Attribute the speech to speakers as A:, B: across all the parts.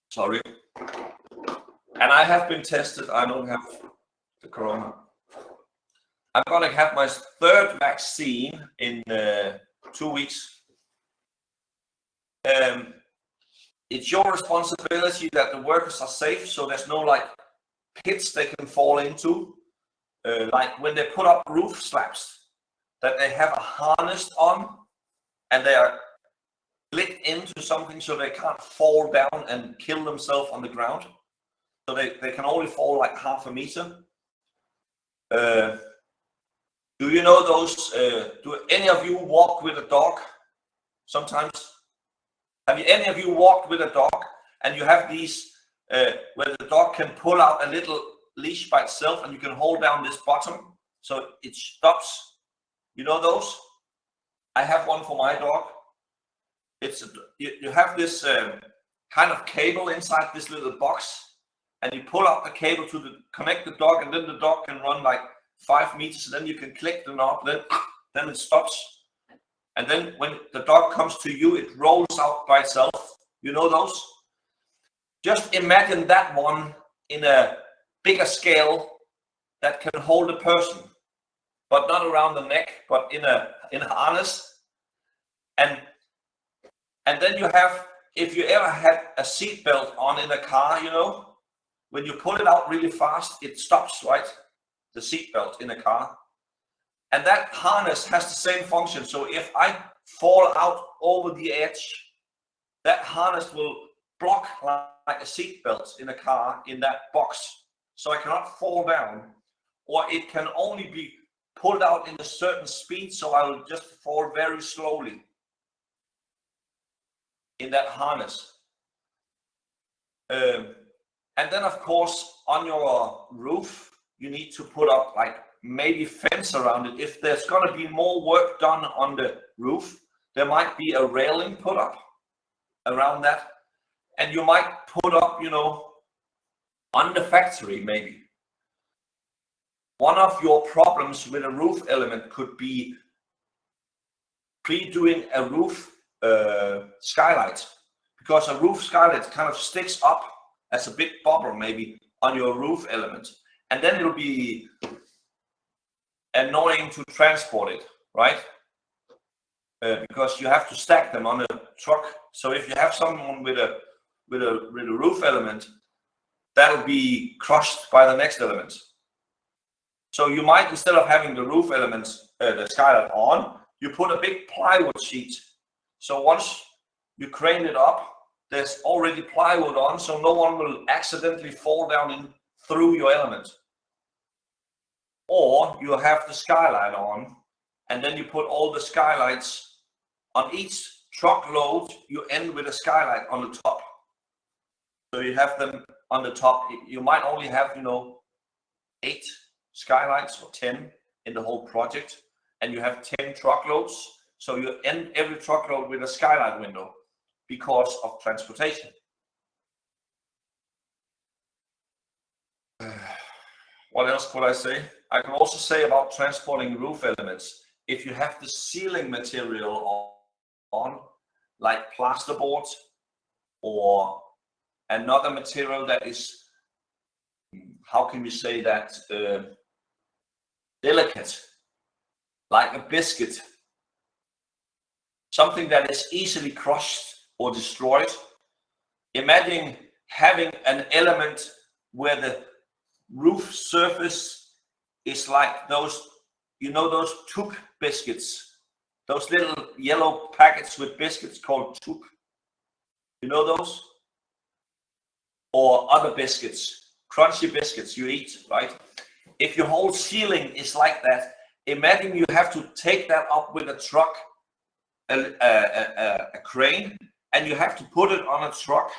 A: Sorry. And I have been tested. I don't have the corona. I'm going to have my third vaccine in 2 weeks. It's your responsibility that the workers are safe, so there's no like pits they can fall into. Like when they put up roof slabs, that they have a harness on and they are clicked into something so they can't fall down and kill themselves on the ground. So they can only fall like half a meter. Do you know those? Do any of you walk with a dog sometimes? Have any of you walked with a dog and you have these where the dog can pull out a little leash by itself and you can hold down this bottom so it stops? You know those? I have one for my dog. You have this kind of cable inside this little box, and you pull out the cable to connect the dog, and then the dog can run like 5 meters, and then you can click the knob, then it stops. And then when the dog comes to you, it rolls out by itself. You know those? Just imagine that one in a bigger scale that can hold a person, but not around the neck, but in a harness. And then you have, if you ever had a seat belt on in a car, you know, when you pull it out really fast, it stops, right? The seat belt in a car. And that harness has the same function. So if I fall out over the edge, that harness will block like a seat belt in a car in that box. So I cannot fall down, or it can only be pulled out in a certain speed. So I will just fall very slowly in that harness. And then of course on your roof, you need to put up like maybe fence around it. If there's going to be more work done on the roof, there might be a railing put up around that. And you might put up, you know, on the factory maybe. One of your problems with a roof element could be pre-doing a roof skylight, because a roof skylight kind of sticks up as a big bubble maybe on your roof element, and then it'll be annoying to transport it, right? Because you have to stack them on a truck. So if you have someone with a roof element, that'll be crushed by the next element. So you might, instead of having the roof elements, the skylight on, you put a big plywood sheet. So once you crane it up, there's already plywood on, so no one will accidentally fall down in through your element. Or you have the skylight on, and then you put all the skylights on each truckload. You end with a skylight on the top. So you have them on the top. You might only have, you know, 8 skylights or 10 in the whole project, and you have 10 truckloads. So you end every truckload with a skylight window because of transportation. What else could I say? I can also say about transporting roof elements. If you have the ceiling material on like plasterboard or another material that is, how can you say that, delicate, like a biscuit, something that is easily crushed or destroyed. Imagine having an element where the roof surface is like those, you know, those Took biscuits, those little yellow packets with biscuits called Took. You know those? Or other biscuits, crunchy biscuits you eat, right? If your whole ceiling is like that, imagine you have to take that up with a truck, a crane, and you have to put it on a truck,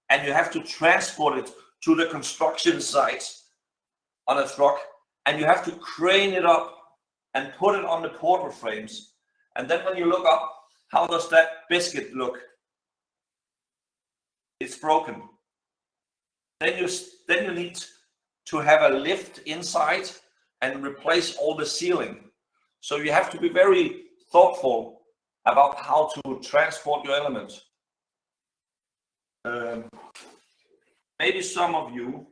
A: and you have to transport it to the construction site on a truck, and you have to crane it up and put it on the portal frames. And then when you look up, how does that biscuit look? It's broken. Then you need to have a lift inside and replace all the ceiling. So you have to be very thoughtful about how to transport your elements. Maybe some of you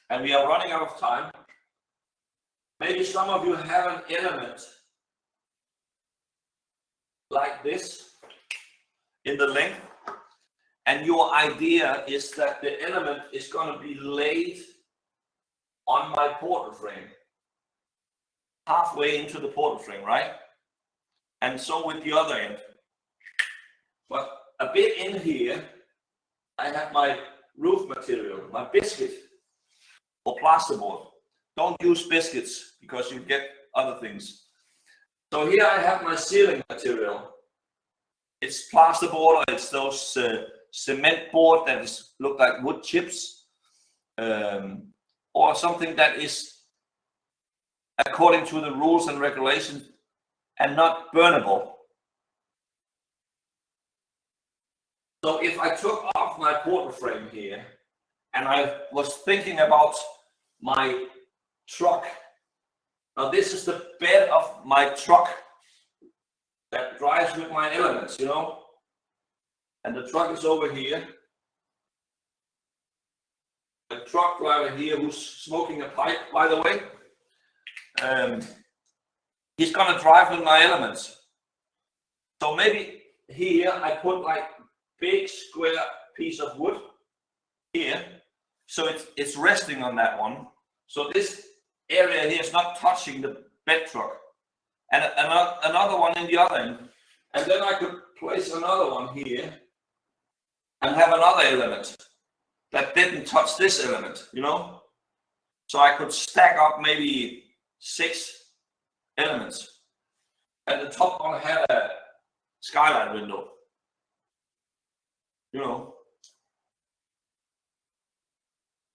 A: and we are running out of time. Maybe some of you have an element like this in the length, and your idea is that the element is going to be laid on my portal frame, halfway into the portal frame, right? And so with the other end. But a bit in here, I have my roof material, my biscuit or plasterboard. Don't use biscuits because you get other things. So here I have my ceiling material. It's plasterboard, or it's those cement board that look like wood chips, or something that is according to the rules and regulations and not burnable. So if I took off my portal frame here and I was thinking about my truck, now this is the bed of my truck that drives with my elements, you know, and the truck is over here. The truck driver here who's smoking a pipe, by the way, he's gonna drive with my elements. So maybe here I put like big square piece of wood here, so it's resting on that one. So this area here is not touching the bed truck, and another one in the other end, and then I could place another one here and have another element that didn't touch this element, you know. So I could stack up maybe 6 elements, and the top one had a skylight window, you know.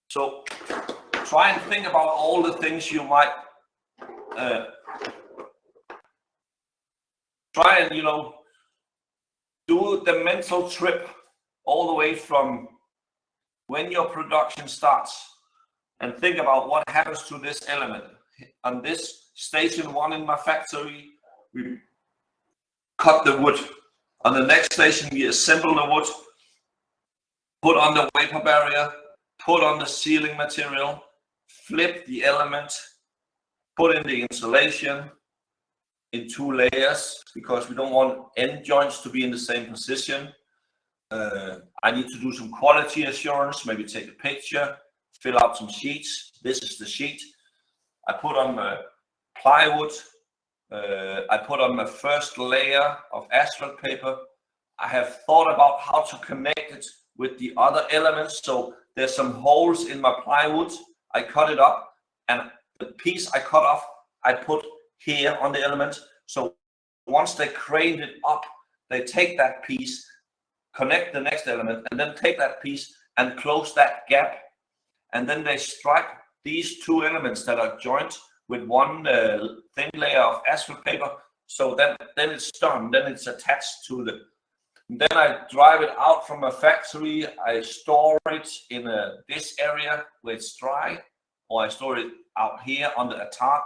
A: So try and think about all the things you might try and, you know, do the mental trip all the way from when your production starts and think about what happens to this element. On this station 1 in my factory, we cut the wood. On the next station, we assemble the wood, put on the vapor barrier, put on the ceiling material, flip the element, put in the insulation in 2 layers because we don't want end joints to be in the same position. I need to do some quality assurance, maybe take a picture, fill out some sheets. This is the sheet. I put on the plywood. I put on the first layer of asphalt paper. I have thought about how to connect it with the other elements. So there's some holes in my plywood. I cut it up, and the piece I cut off, I put here on the element. So once they craned it up, they take that piece, connect the next element, and then take that piece and close that gap. And then they strike these 2 elements that are joined with 1 thin layer of asphalt paper. So then it's done. Then it's attached to the. Then I drive it out from a factory. I store it in this area where it's dry, or I store it out here under a tarp.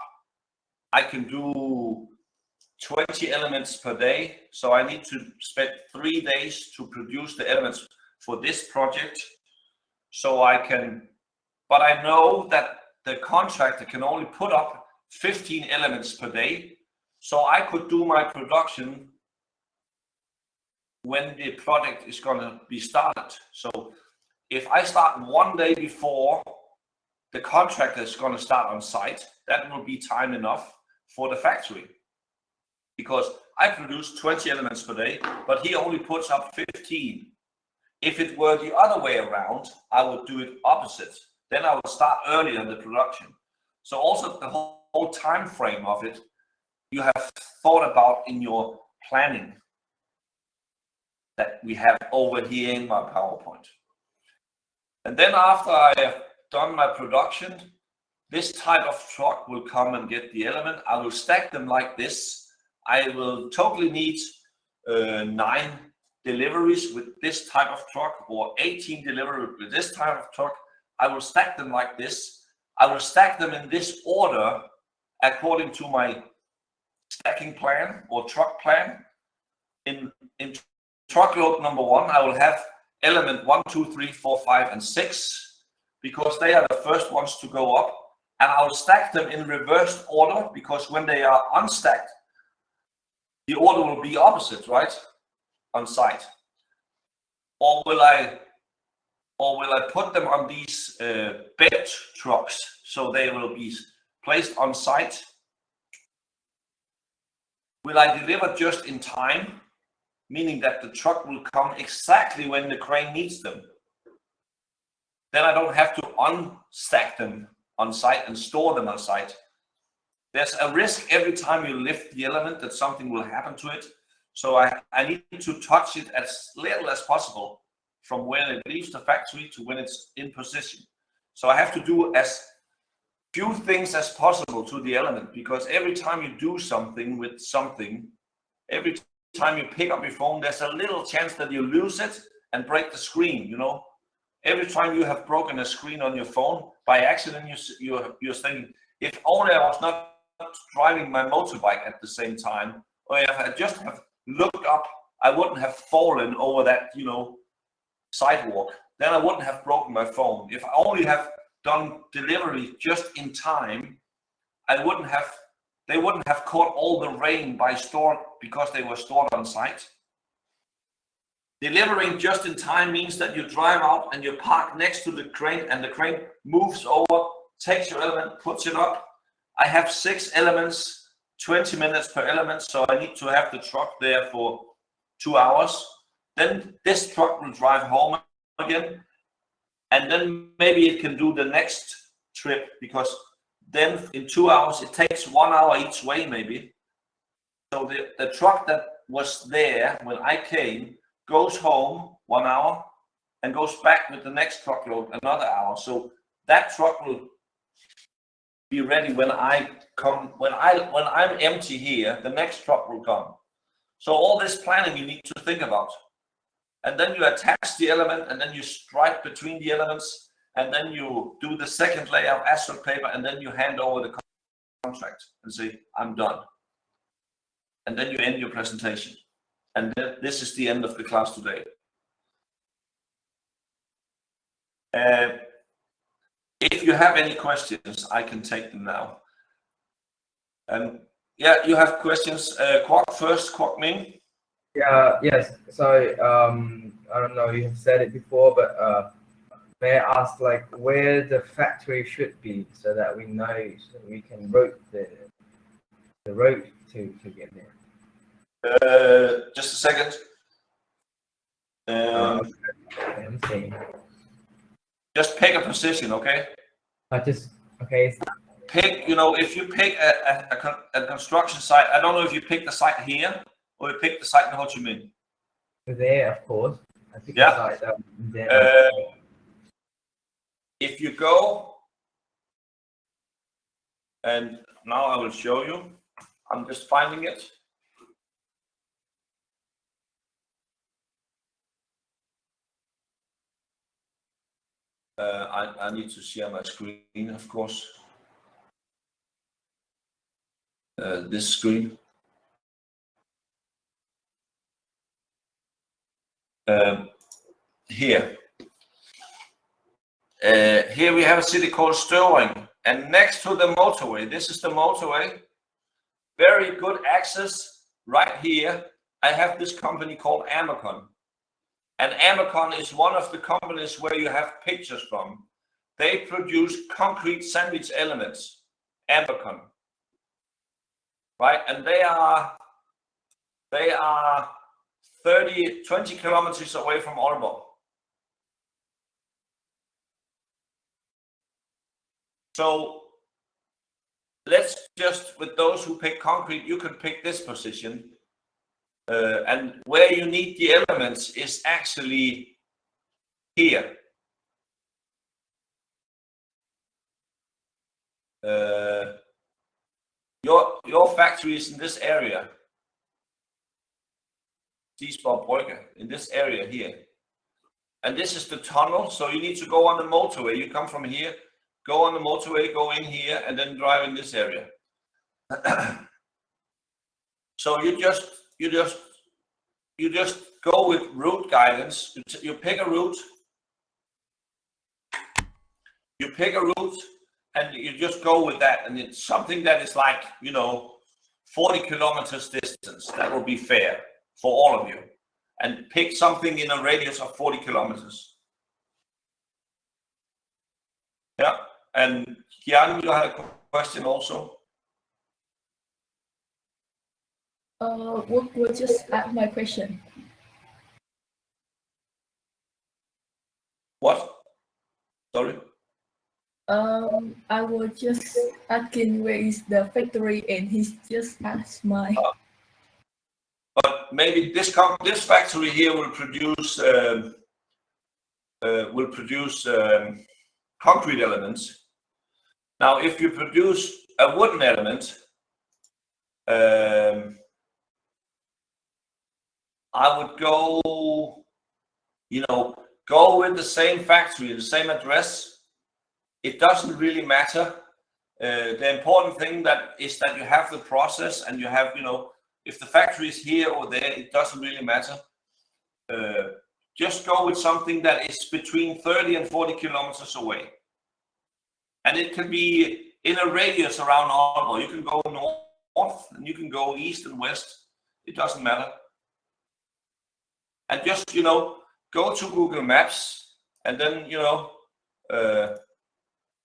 A: I can do 20 elements per day. So I need to spend 3 days to produce the elements for this project. So I can, but I know that the contractor can only put up 15 elements per day. So I could do my production when the project is going to be started. So if I start 1 day before the contractor is going to start on site, that will be time enough for the factory, because I produce 20 elements per day, but he only puts up 15. If it were the other way around, I would do it opposite. Then I would start earlier in the production. So also the whole time frame of it, you have thought about in your planning that we have over here in my PowerPoint. And then after I have done my production, this type of truck will come and get the element. I will stack them like this. I will totally need 9 deliveries with this type of truck, or 18 deliveries with this type of truck. I will stack them like this. I will stack them in this order according to my stacking plan or truck plan. In truckload number 1, I will have element 1, 2, 3, 4, 5, and 6 because they are the first ones to go up, and I'll stack them in reversed order because when they are unstacked, the order will be opposite, right? On site. Or will I put them on these bed trucks so they will be placed on site? Will I deliver just in time, meaning that the truck will come exactly when the crane needs them? Then I don't have to unstack them on site and store them on site. There's a risk every time you lift the element that something will happen to it. So I need to touch it as little as possible from when it leaves the factory to when it's in position. So I have to do as few things as possible to the element, because every time you do something with something, every time you pick up your phone, there's a little chance that you lose it and break the screen, you know. Every time you have broken a screen on your phone by accident, you're thinking, if only I was not driving my motorbike at the same time, or if I just have looked up, I wouldn't have fallen over that, you know, sidewalk. Then I wouldn't have broken my phone. If I only have done delivery just in time, they wouldn't have caught all the rain by store because they were stored on site. Delivering just in time means that you drive out and you park next to the crane, and the crane moves over, takes your element, puts it up. I have 6 elements, 20 minutes per element, so I need to have the truck there for 2 hours. Then this truck will drive home again, and then maybe it can do the next trip, because then in 2 hours it takes 1 hour each way maybe. So the truck that was there when I came goes home 1 hour and goes back with the next truckload another hour. So that truck will be ready when I come. When I'm empty here, the next truck will come. So all this planning you need to think about. And then you attach the element, and then you stripe between the elements, and then you do the second layer of asphalt paper, and then you hand over the contract and say, I'm done. And then you end your presentation. And this is the end of the class today. If you have any questions, I can take them now. Yeah, you have questions. Kwok first, Kwok Ming.
B: Yeah, yes. So I don't know, you have said it before, but may I ask, like, where the factory should be so that we know, so we can route the road to get there?
A: Just a second.
B: Okay, I'm seeing.
A: Just pick a position, okay?
B: Okay.
A: Pick, you know, if you pick a construction site, I don't know if you pick the site here or you pick the site in Ho Chi Minh.
B: There, of course. I pick
A: Yeah.
B: the site there.
A: If you go, and now I will show you. I'm just finding it. I need to share my screen, of course. This screen. Here. Here we have a city called Støvring, and next to the motorway, this is the motorway. Very good access right here. I have this company called Amacon. And Amacon is one of the companies where you have pictures from. They produce concrete sandwich elements, Amacon. Right? And they are 20 kilometers away from Aalborg. So let's just, with those who pick concrete, you can pick this position. And where you need the elements is actually here. Your factory is in this area. In this area here. And this is the tunnel, so you need to go on the motorway. You come from here, go on the motorway, go in here, and then drive in this area. So you just go with route guidance. You pick a route. You pick a route and you just go with that. And it's something that is like, 40 kilometers distance. That will be fair for all of you. And pick something in a radius of 40 kilometers. Yeah. And Kian, you had a question also?
C: What was just my question?
A: What? Sorry?
C: I was just asking where is the factory, and he's just asked my.
A: But maybe this factory here will produce concrete elements. Now, if you produce a wooden element, I would go with the same factory, the same address. It doesn't really matter. The important thing is that you have the process, and you have, if the factory is here or there, it doesn't really matter. Just go with something that is between 30 and 40 kilometers away. And it can be in a radius around Aalborg. You can go north and you can go east and west. It doesn't matter. And just, go to Google Maps and then,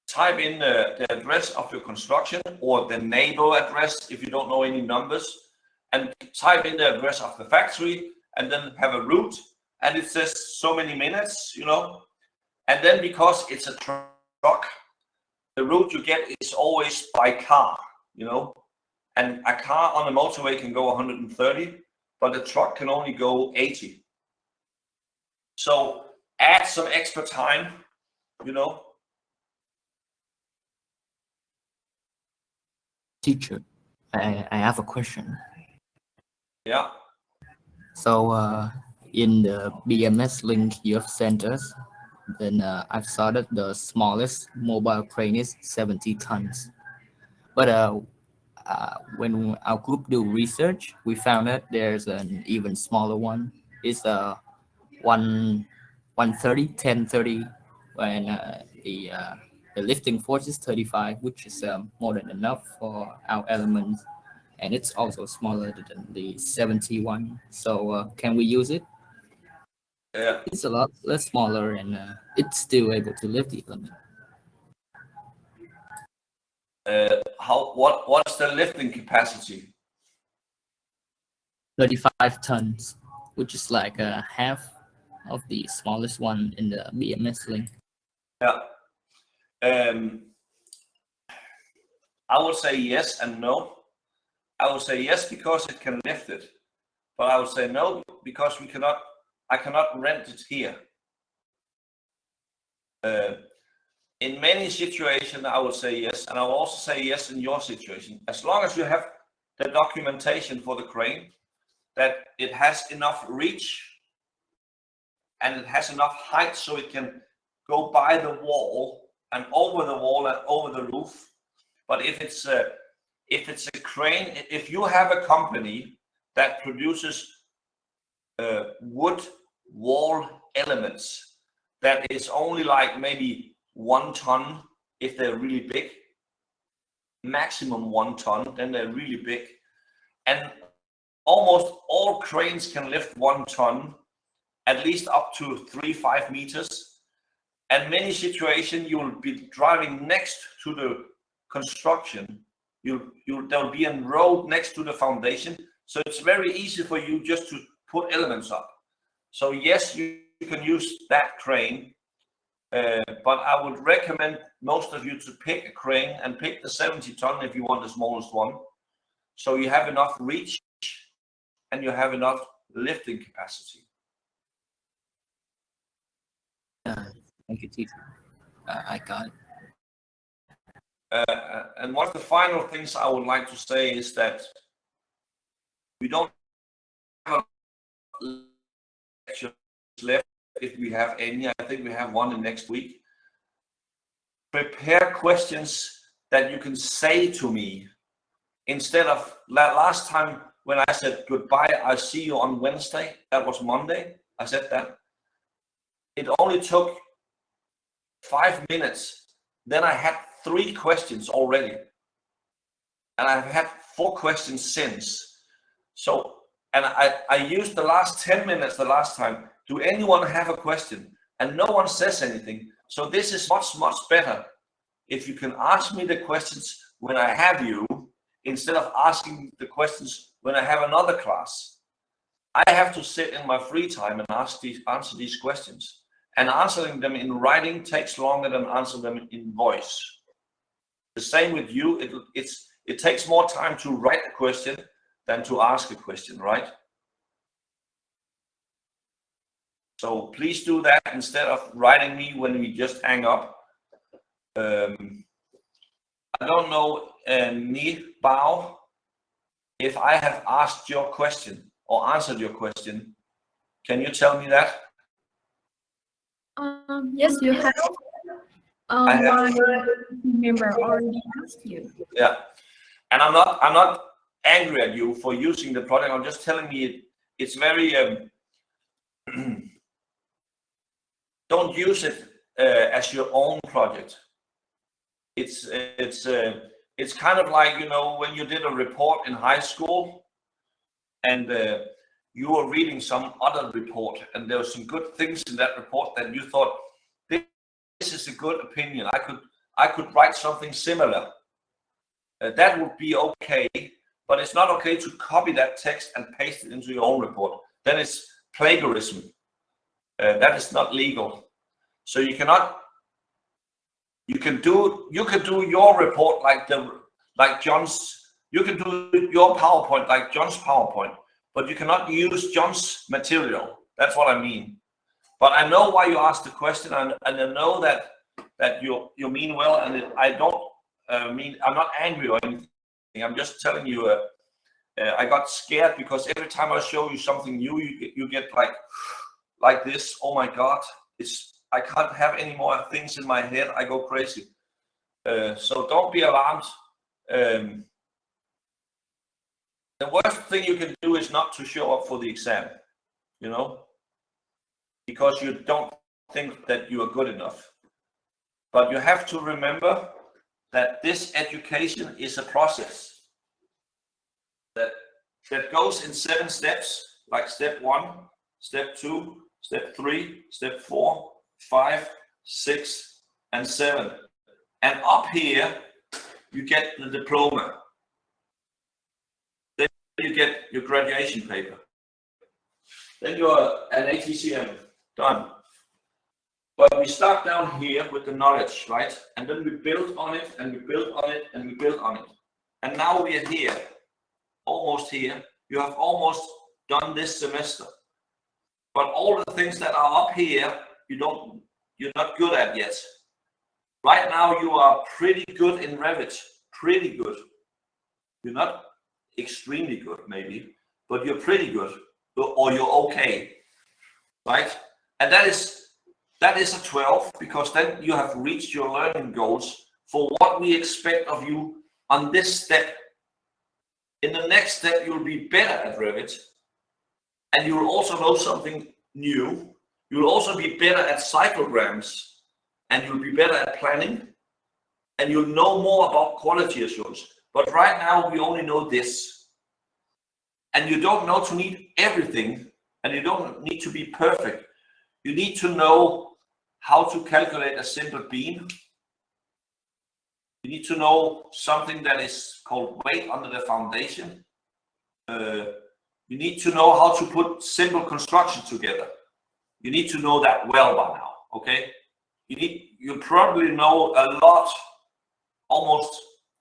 A: type in the address of your construction or the neighbor address if you don't know any numbers, and type in the address of the factory and then have a route, and it says so many minutes, and then because it's a truck, the route you get is always by car, and a car on a motorway can go 130, but a truck can only go 80. So add some extra time,
D: Teacher, I have a question.
A: Yeah.
D: So in the BMS link you have sent us, then I've saw that the smallest mobile crane is 70 tons. But when our group do research, we found that there's an even smaller one. It's 130, 1030, when the lifting force is 35, which is more than enough for our elements, and it's also smaller than the 71. So can we use it?
A: Yeah.
D: It's a lot less smaller, and it's still able to lift the element.
A: What's the lifting capacity?
D: 35 tons, which is like half of the smallest one in the BMS link.
A: Yeah. I would say yes and no. I would say yes because it can lift it, but I would say no because I cannot rent it here. In many situations, I would say yes, and I will also say yes in your situation. As long as you have the documentation for the crane, that it has enough reach and it has enough height so it can go by the wall and over the wall and over the roof. But if it's a crane, if you have a company that produces wood wall elements that is only like maybe 1 ton if they're really big, maximum 1 ton, then they're really big, and almost all cranes can lift 1 ton, at least up to 3-5 meters. And many situations you will be driving next to the construction. There'll be a road next to the foundation, so it's very easy for you just to put elements up. So yes, you can use that crane, but I would recommend most of you to pick a crane and pick the 70 ton if you want the smallest one, so you have enough reach and you have enough lifting capacity.
D: Thank you, teacher. I got it.
A: And one of the final things I would like to say is that we don't have lectures left, if we have any. I think we have one in next week. Prepare questions that you can say to me instead of last time when I said goodbye, I'll see you on Wednesday, that was Monday, I said that. It only took 5 minutes. Then I had 3 questions already. And I've had 4 questions since. So, and I used the last 10 minutes the last time. Do anyone have a question? And no one says anything. So this is much, much better if you can ask me the questions when I have you, instead of asking the questions when I have another class. I have to sit in my free time and answer these questions. And answering them in writing takes longer than answering them in voice. The same with you. It takes more time to write a question than to ask a question, right? So please do that instead of writing me when we just hang up. I don't know, Ni Bao, if I have asked your question or answered your question. Can you tell me that?
C: Yes, you have.
A: I have.
C: My member already asked you.
A: Yeah, and I'm not angry at you for using the product. I'm just telling you it's very don't use it as your own project. It's kind of like, you know, when you did a report in high school and you were reading some other report and there were some good things in that report that you thought, this is a good opinion. I could write something similar. That would be okay, but it's not okay to copy that text and paste it into your own report. Then it's plagiarism. That is not legal. So you cannot. You can do your report like John's. You can do your PowerPoint like John's PowerPoint, but you cannot use John's material. That's what I mean. But I know why you asked the question, and I know that you mean well, and I don't mean, I'm not angry or anything. I'm just telling you. I got scared because every time I show you something new, you get like this. Oh my God! I can't have any more things in my head. I go crazy. So don't be alarmed. The worst thing you can do is not to show up for the exam, you know, because you don't think that you are good enough. But you have to remember that this education is a process that goes in 7 steps, like step 1, step 2, step 3, step 4, 5, 6, and 7. And up here, you get the diploma. Then you get your graduation paper. Then you're an ATCM, done. But we start down here with the knowledge, right? And then we build on it, and we build on it, and we build on it. And now we are here, almost here. You have almost done this semester. But all the things that are up here, you're not good at yet. Right now you are pretty good in Revit, pretty good. You're not extremely good maybe, but you're pretty good, or you're okay, right? And that is a 12, because then you have reached your learning goals for what we expect of you on this step. In the next step, you'll be better at Revit, and you will also know something new. You'll also be better at cyclograms, and you'll be better at planning, and you'll know more about quality assurance. But right now, we only know this. And you don't know to need everything, and you don't need to be perfect. You need to know how to calculate a simple beam. You need to know something that is called weight under the foundation. You need to know how to put simple construction together. You need to know that well by now, okay? You probably know a lot,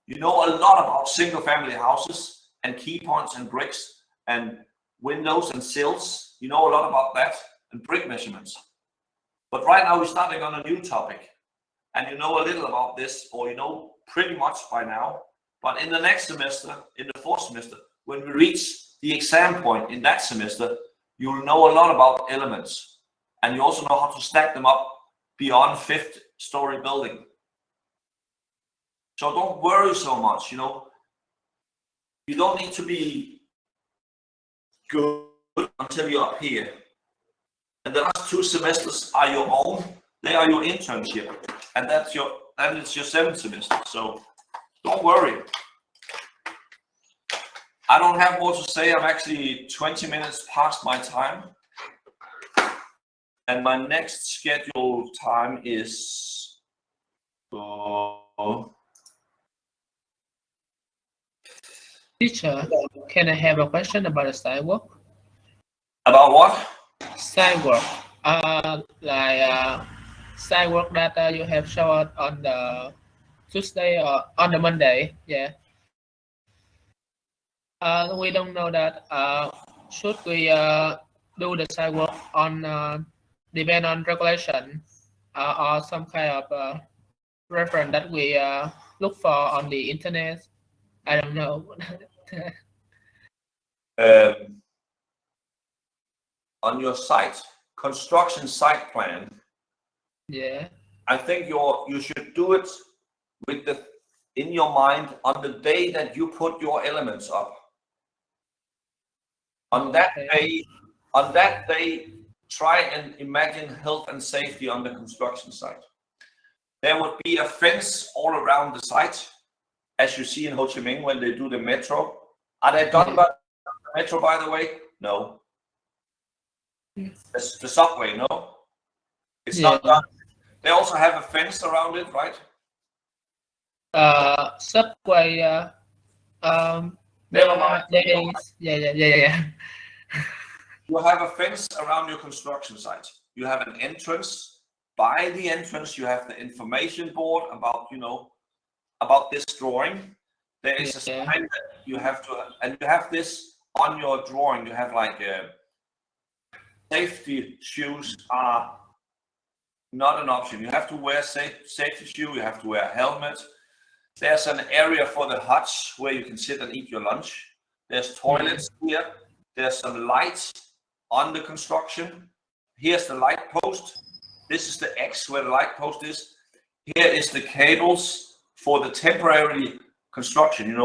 A: you know a lot about single family houses and key points and bricks and windows and sills. You know a lot about that, and brick measurements. But right now we're starting on a new topic, and you know a little about this, or you know pretty much by now. But in the next semester, in the 4th semester, when we reach the exam point in that semester, you'll know a lot about elements, and you also know how to stack them up beyond 5th story building. So don't worry so much, you know. You don't need to be good until you're up here. And the last 2 semesters are your own. They are your internship, and it's your 7th semester. So don't worry. I don't have more to say. I'm actually 20 minutes past my time, and my next scheduled time is.
E: Teacher, can I have a question about the sidewalk?
A: About what?
E: Sidewalk. Sidewalk that you have showed on the Tuesday or on the Monday. Yeah. We don't know that. Should we do the sidewalk on depend on regulation or some kind of reference that we look for on the internet? I don't know.
A: On your site, construction site plan.
E: Yeah.
A: I think you should do it with in your mind on the day that you put your elements up. On that day, try and imagine health and safety on the construction site. There would be a fence all around the site, as you see in Ho Chi Minh when they do the metro. Are they done by the metro, by the way? No. It's the subway, no? It's not done. They also have a fence around it, right?
E: Subway.
A: Never mind.
E: Yeah.
A: You have a fence around your construction site. You have an entrance. By the entrance, you have the information board about this drawing. There is a sign that you have to, and you have this on your drawing. You have like safety shoes are not an option. You have to wear safety shoe. You have to wear a helmet. There's an area for the huts where you can sit and eat your lunch. There's toilets here. There's some lights on the construction. Here's the light post. This is the X where the light post is. Here is the cables for the temporary construction.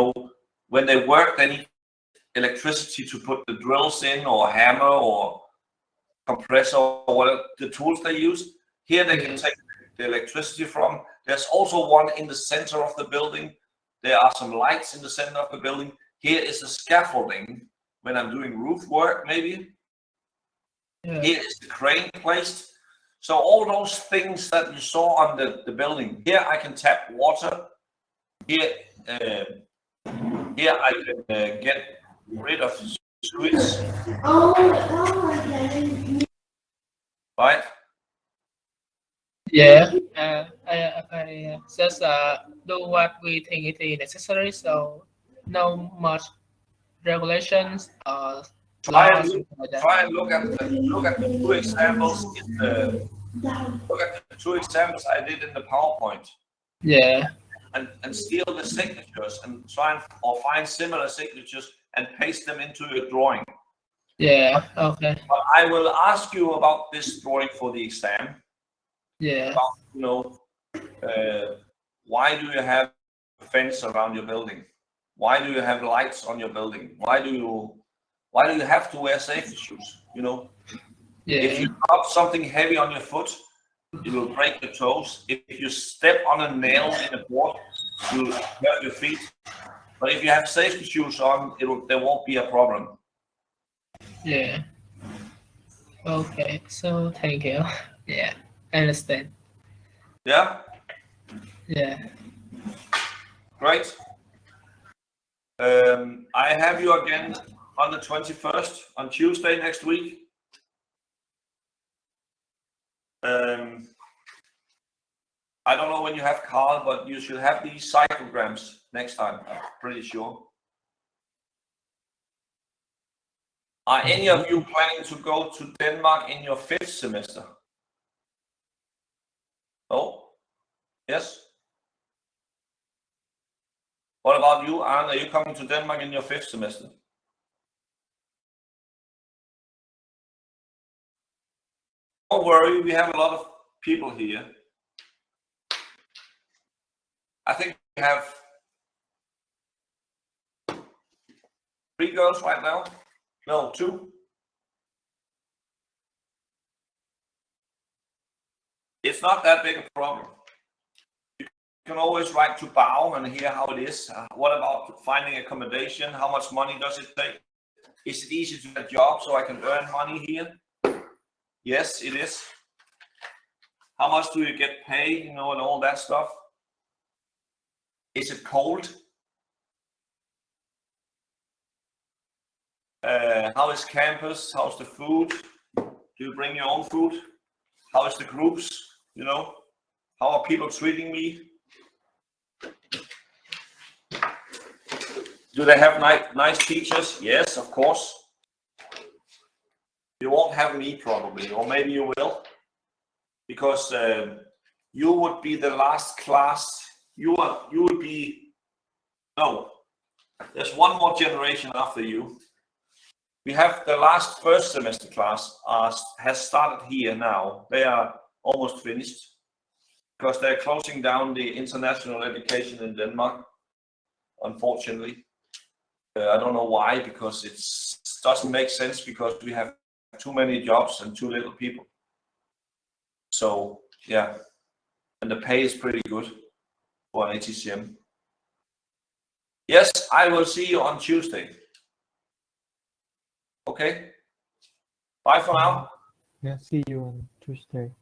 A: When they work, they need electricity to put the drills in, or hammer, or compressor, or whatever the tools they use. Here they can take the electricity from. There's also one in the center of the building. There are some lights in the center of the building. Here is the scaffolding when I'm doing roof work, maybe. Yeah. Here is the crane placed. So all those things that you saw on the building. Here I can tap water. Here I can get rid of sewage. Right?
E: Yeah. I just do what we think it is necessary. So no much regulations.
A: Try and look at the 2 examples look at the 2 examples I did in the PowerPoint.
E: Yeah.
A: And steal the signatures and or find similar signatures and paste them into your drawing.
E: Yeah. Okay.
A: But I will ask you about this drawing for the exam.
E: Yeah.
A: About, why do you have a fence around your building? Why do you have lights on your building? Why do you have to wear safety shoes?
E: Yeah.
A: If you drop something heavy on your foot, it will break your toes. If you step on a nail in a board, you'll hurt your feet. But if you have safety shoes on, there won't be a problem.
E: Yeah. Okay. So thank you. Yeah, I understand.
A: Yeah.
E: Yeah.
A: Great. I have you again on the 21st, on Tuesday next week. I don't know when you have Carl, but you should have these cyclograms next time, I'm pretty sure. Are any of you planning to go to Denmark in your 5th semester? No? Yes? What about you, Arne? Are you coming to Denmark in your 5th semester? Don't worry, we have a lot of people here. I think we have 3 girls right now? No, 2. It's not that big a problem. You can always write to Bao and hear how it is. What about finding accommodation? How much money does it take? Is it easy to get a job so I can earn money here? Yes, it is. How much do you get paid, you know, and all that stuff? Is it cold? How is campus? How's the food? Do you bring your own food? How is the groups? You know, how are people treating me? Do they have nice teachers? Yes, of course. You won't have me probably, or maybe you will, because you would be the last class. You would be, no, there's one more generation after you. We have the last first semester class has started here now. They are almost finished because they're closing down the international education in Denmark, unfortunately. I don't know why, because it doesn't make sense, because we have too many jobs and too little people. So yeah, and the pay is pretty good for an ATCM. Yes, I will see you on Tuesday. Okay, bye for now.
F: Yeah, see you on Tuesday.